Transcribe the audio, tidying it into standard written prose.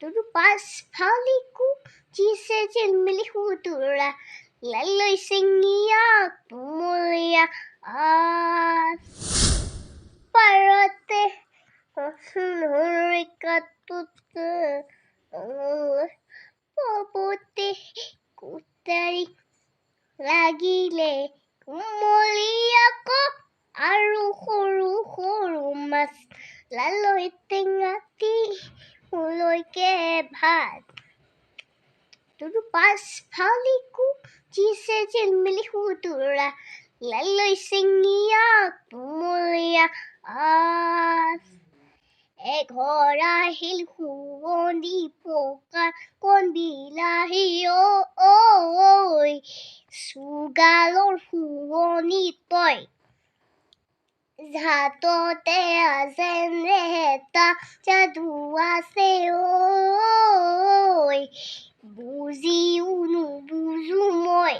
Tudo pasfaliku, chise chilmili hutura, laloi singia, pumulia, parate, hurikatute, popote, kutari, lagile, kumulia ko, aru huru mas, laloi tingati, uloi ke bhat. Tudo pasfaliku, chise chilmili hutura, laloi singia, pumulia, ঘৰ আহিল শুৱনি পকা কোন বিলাহী ঐ চুগালৰ শুৱনি তই হাততে যেনে এটা যাদু আছে ঐ বুজিও নুবুজো মই